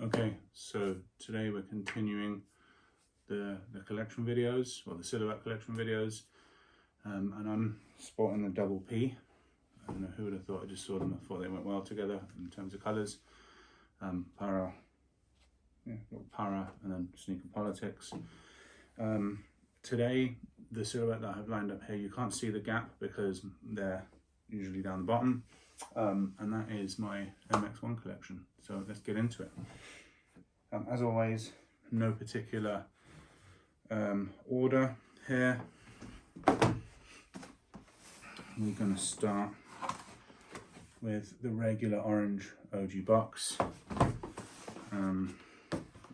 Okay, so today we're continuing the collection videos, or the silhouette collection videos, and I'm sporting the double P. I don't know who would have thought. I just saw them. I thought they went well together in terms of colours. Para, little Para, and then Sneaker Politics. Today, the silhouette that I have lined up here, you can't see the gap because they're usually down the bottom, and that is my MX1 collection. So let's get into it. As always, no particular order here. We're going to start with the regular orange OG box.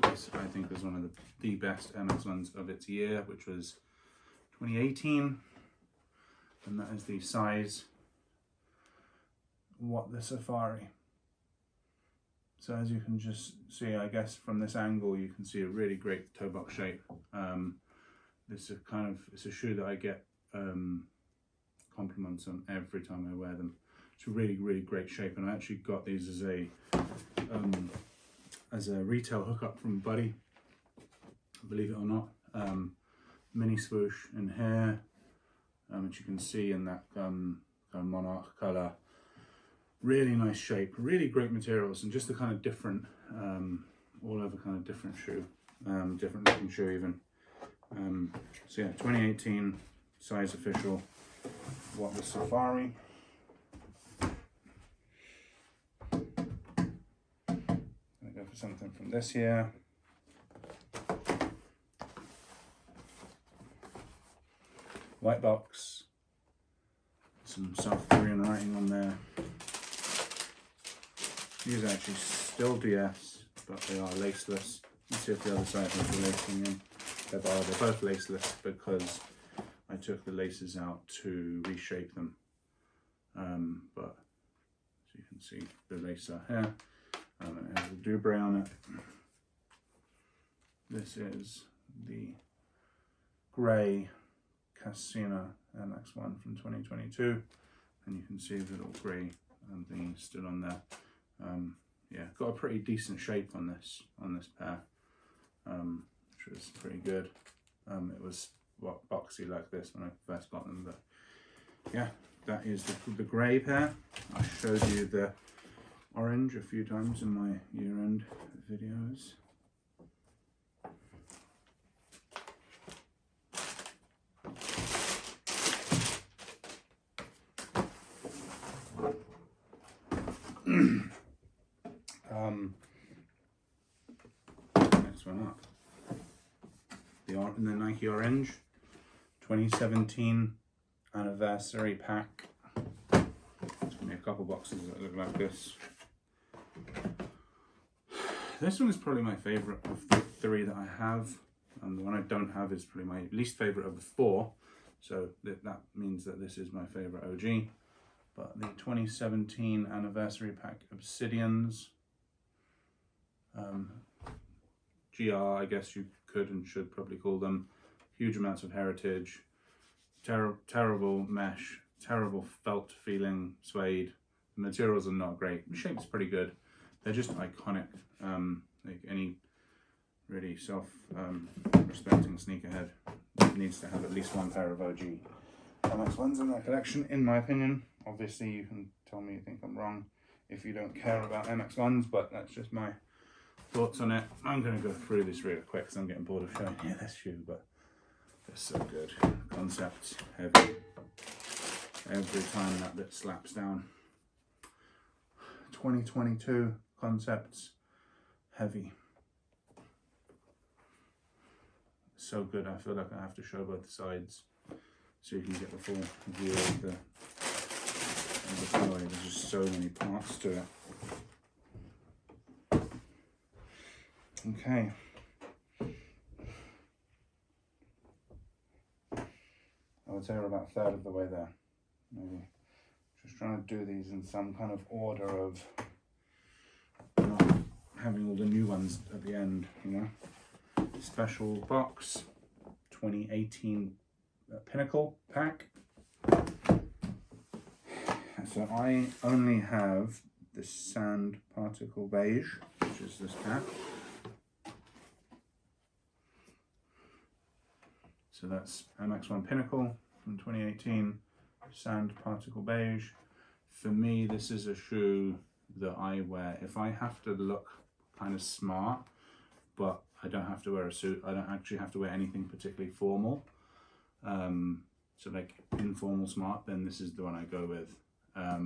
This I think is one of the best MX1s of its year, which was 2018, and that is the size What the Safari. So as you can just see, I guess from this angle, you can see a really great toe box shape. This is it's a shoe that I get compliments on every time I wear them. It's a really, really great shape, and I actually got these as a retail hookup from Buddy, believe it or not. Mini swoosh in here, which you can see in that kind of monarch color. Really nice shape, really great materials, and just the kind of different, all over kind of different shoe, different looking shoe even. So yeah, 2018, size official, What the Safari. Gonna go for something from this here. White box, some South Korean writing on there. These are actually still DS, but they are laceless. Let's see if the other side has the lacing in. They're both laceless because I took the laces out to reshape them. But as you can see, the lace are here. It has a Dubre on it. This is the grey Casino MX1 from 2022, and you can see the little grey thing still on there. Yeah, got a pretty decent shape on this pair, which was pretty good. It was boxy like this when I first got them, but yeah, that is the grey pair. I showed you the orange a few times in my year-end videos. Next one up, the Nike Orange 2017 anniversary pack. There's gonna be a couple boxes that look like this. This one is probably my favorite of the three that I have, and the one I don't have is probably my least favorite of the four. So that means that this is my favorite OG. But the 2017 anniversary pack Obsidians, GR, I guess you could and should probably call them. Huge amounts of heritage, terrible mesh, terrible felt feeling suede. The materials are not great. The shape's pretty good. They're just iconic. Like any really self-respecting sneakerhead needs to have at least one pair of OG MX1s in their collection, in my opinion. Obviously, you can tell me you think I'm wrong if you don't care about MX1s, but that's just my thoughts on it. I'm going to go through this really quick because I'm getting bored of showing you this shoe, but they're so good. Concepts, heavy. Every time that bit slaps down. 2022 concepts, heavy. So good. I feel like I have to show both sides so you can get the full view of the colorway. There's just so many parts to it. Okay. I would say we're about a third of the way there. Maybe. Just trying to do these in some kind of order of not having all the new ones at the end, you know. Special box, 2018 Pinnacle pack. So I only have the sand particle beige. which is this pair. So that's MX1 Pinnacle from 2018, Sand Particle Beige. For me, this is a shoe that I wear if I have to look kind of smart, but I don't have to wear a suit. I don't actually have to wear anything particularly formal. So like informal smart, then this is the one I go with. I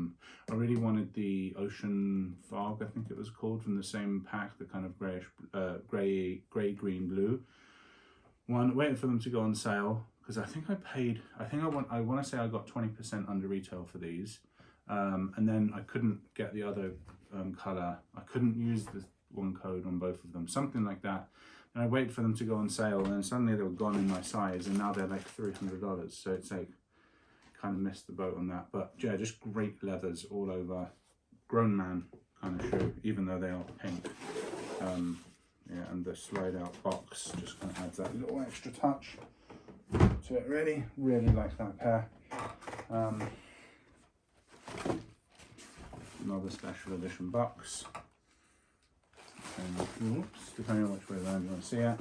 really wanted the Ocean Fog, I think it was called, from the same pack, the kind of grayish, grey, green, blue one. Waiting for them to go on sale because I think I want to say I got 20% under retail for these, and then I couldn't get the other color. I couldn't use the one code on both of them, something like that. And I waited for them to go on sale, and then suddenly they were gone in my size, and now they're like $300. So it's like kind of missed the boat on that. But yeah, just great leathers all over. Grown man kind of shoe, even though they are pink. Yeah, and the slide out box just kind of adds that little extra touch to it. Really like that pair. Another special edition box. And, oops, depending on which way around you want to see it.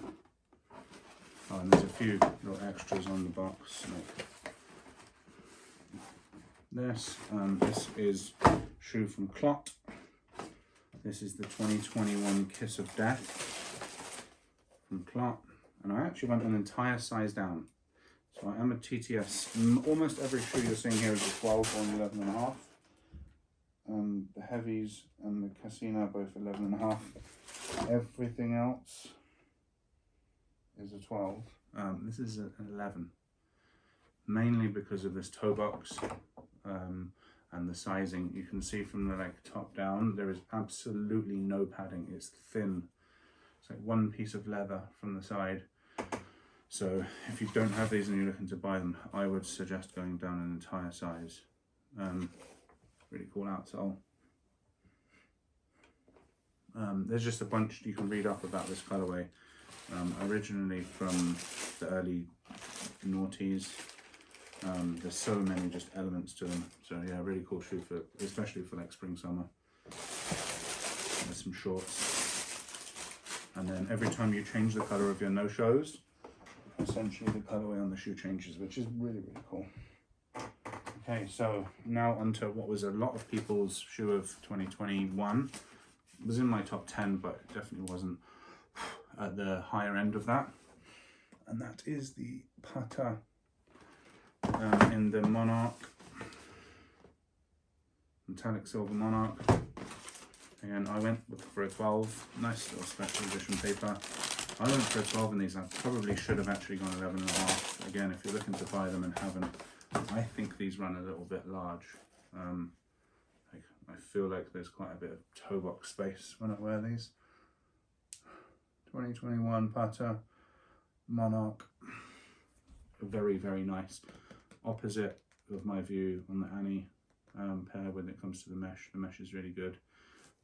Oh, and there's a few little extras on the box. Like this. This is shoe from Clot. This is the 2021 Kiss of Death from Clot, and I actually went an entire size down. So I am a TTS. Almost every shoe you're seeing here is a 12 or an 11.5. The heavies and the Casino are both 11.5. Everything else is a 12. This is an 11, mainly because of this toe box and the sizing. You can see from the top down, there is absolutely no padding. It's thin. It's like one piece of leather from the side. So if you don't have these and you're looking to buy them, I would suggest going down an entire size. Really cool outsole. There's just a bunch you can read up about this colorway. Originally from the early noughties. There's so many just elements to them. So yeah, really cool shoe for, especially for like spring, summer. There's some shorts. And then every time you change the color of your no-shows, essentially the colorway on the shoe changes, which is really cool. Okay, so now onto what was a lot of people's shoe of 2021. It was in my top 10, but it definitely wasn't at the higher end of that. And that is the Pata in the Monarch, metallic silver Monarch. Again, I went for a 12, nice little special edition paper. I went for a 12 in these. I probably should have actually gone 11.5. Again, if you're looking to buy them and haven't, I think these run a little bit large. I feel like there's quite a bit of toe box space when I wear these. 2021 Pata Monarch. Very nice. Opposite of my view on the Annie pair when it comes to the mesh. The mesh is really good.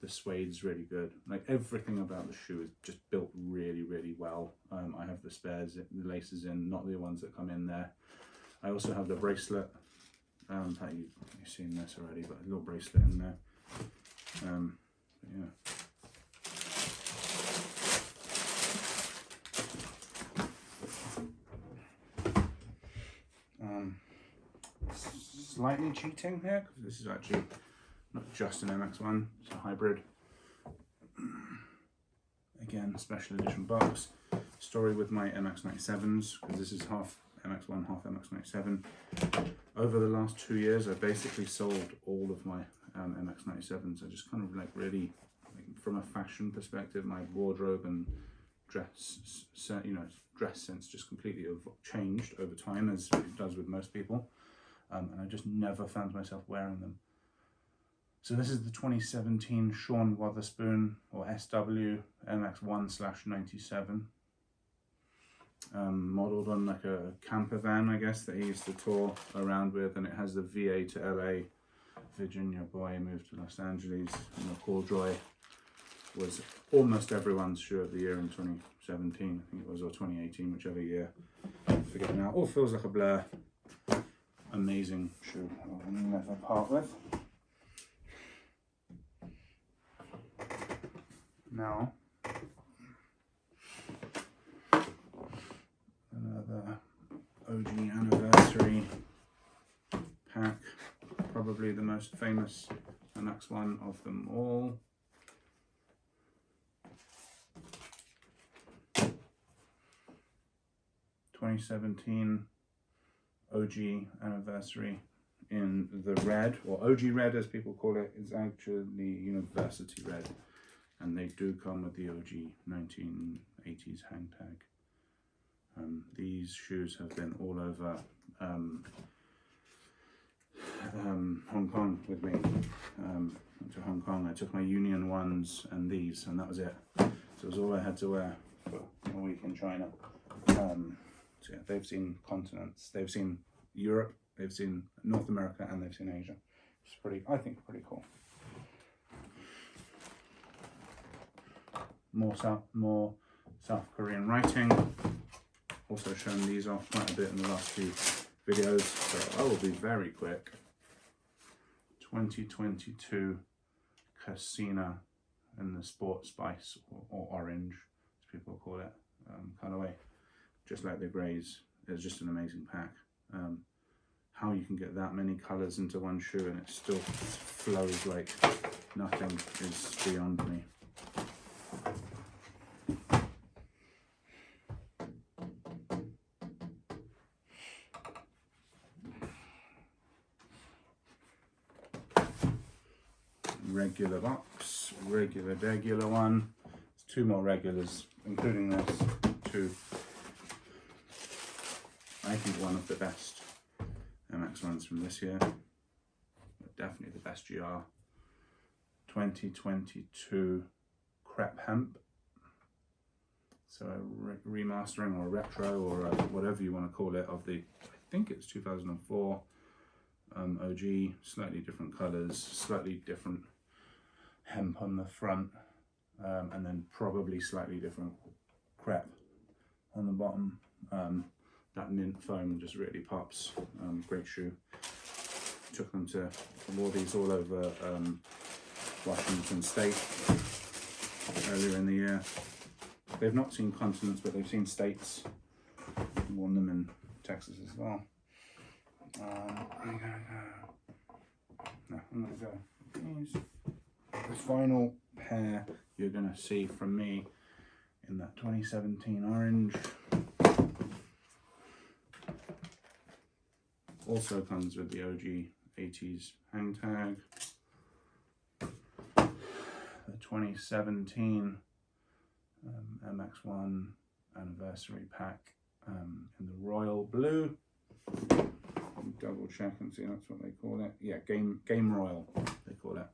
The suede's really good. Like everything about the shoe is just built really well. I have the spares, the laces in, not the ones that come in there. I also have the bracelet. You've seen this already, but a little bracelet in there. Yeah. Slightly cheating here because this is actually not just an MX1, it's a hybrid. Again, special edition box. Story with my MX-97s, because this is half MX1, half MX-97. Over the last 2 years, I basically sold all of my MX-97s. I just kind of really, from a fashion perspective, my wardrobe and dress sense just completely changed over time, as it does with most people. And I just never found myself wearing them. So this is the 2017 Sean Wotherspoon, or SW, MX1/97. Modelled on like a camper van, I guess, that he used to tour around with, and it has the VA to LA. Virginia boy moved to Los Angeles. Corduroy was almost everyone's shoe of the year in 2017, I think it was, or 2018, whichever year. I forget now. All feels like a blur. Amazing shoe. I'll never part with. Now, another OG anniversary pack, probably the most famous MX one of them all. (2017) OG anniversary in the red, or OG red as people call it, is actually University red, and they do come with the OG 1980s hang tag. These shoes have been all over Hong Kong with me. Went to Hong Kong, I took my Union ones and these, and that was it. So it was all I had to wear for a week in China. So yeah, they've seen continents, they've seen Europe, they've seen North America, and they've seen Asia. It's pretty, I think, pretty cool. More South Korean writing. Also shown these off quite a bit in the last few videos, so I will be very quick. 2022 Casino in the Sport Spice or Orange, as people call it, colorway. Just like the greys, it's just an amazing pack. How you can get that many colors into one shoe and it still flows like nothing is beyond me. Regular box, regular one. There's two more regulars, including this, two. I think one of the best MX ones from this year, definitely the best GR. 2022 Crep Hemp. So a remastering or a retro or a whatever you want to call it of the, I think it's 2004 OG, slightly different colors, slightly different hemp on the front, and then probably slightly different crep on the bottom. That mint foam just really pops. Great shoe. Took them to, wore these all over Washington State earlier in the year. They've not seen continents, but they've seen states. Worn them in Texas as well. I'm gonna go these. The final pair you're gonna see from me in that 2017 orange. Also comes with the OG 80s hang tag. The 2017 MX1 anniversary pack in the royal blue. Double check and see that's what they call it. Yeah, Game Royal they call it.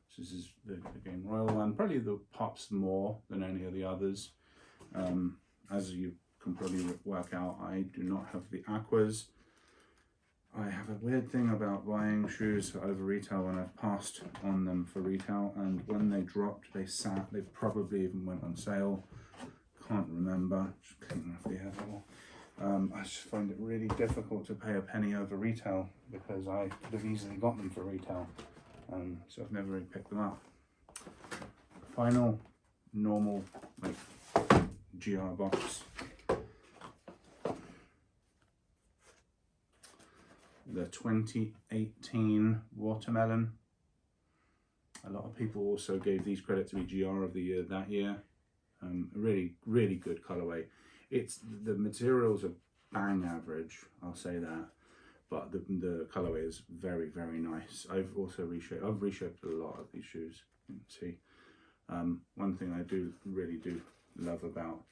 So this is the Game Royal one. Probably the pops more than any of the others. As you can probably work out, I do not have the aquas. I have a weird thing about buying shoes for over retail when I've passed on them for retail, and when they dropped, they sat. They probably even went on sale. Can't remember. Just cleaning off the air bubble. I just find it really difficult to pay a penny over retail because I could have easily got them for retail, so I've never really picked them up. Final normal like GR box. The 2018 Watermelon. A lot of people also gave these credit to be GR of the year that year. Really good colorway. It's the materials are bang average, I'll say that, but the colorway is very nice. I've also reshaped a lot of these shoes. You can see one thing I really do love about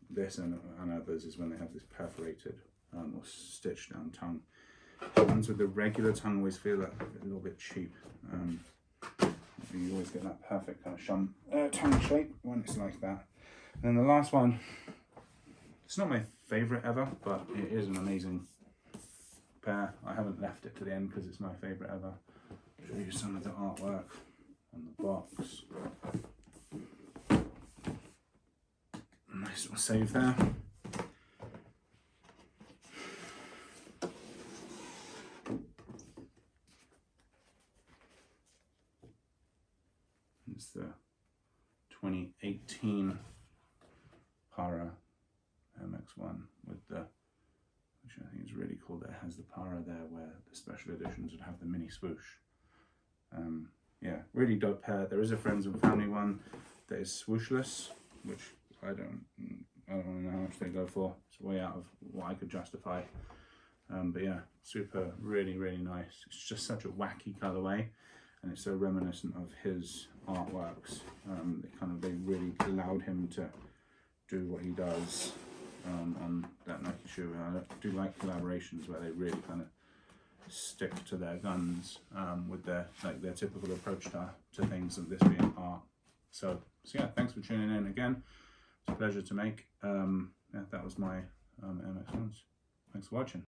this and others is when they have this perforated or stitched down tongue. The ones with the regular tongue always feel a little bit cheap. You always get that perfect kind of tongue shape when it's like that. And then the last one, it's not my favourite ever, but it is an amazing pair. I haven't left it to the end because it's my favourite ever. I'll show you some of the artwork on the box. Nice little save there. It's the 2018 Para MX1 with the, which I think is really cool, that has the Para there where the special editions would have the mini swoosh. Yeah, really dope pair. There is a friends and family one that is swooshless, which I don't want to know how much they go for. It's way out of what I could justify. But yeah, super, really, really nice. It's just such a wacky colorway, and it's so reminiscent of his artworks. They really allowed him to do what he does on that Nike shoe. And I do like collaborations where they really kind of stick to their guns with their typical approach to things, and this being art. So yeah, thanks for tuning in again. It's a pleasure to make. Yeah, that was my MX1s. Thanks for watching.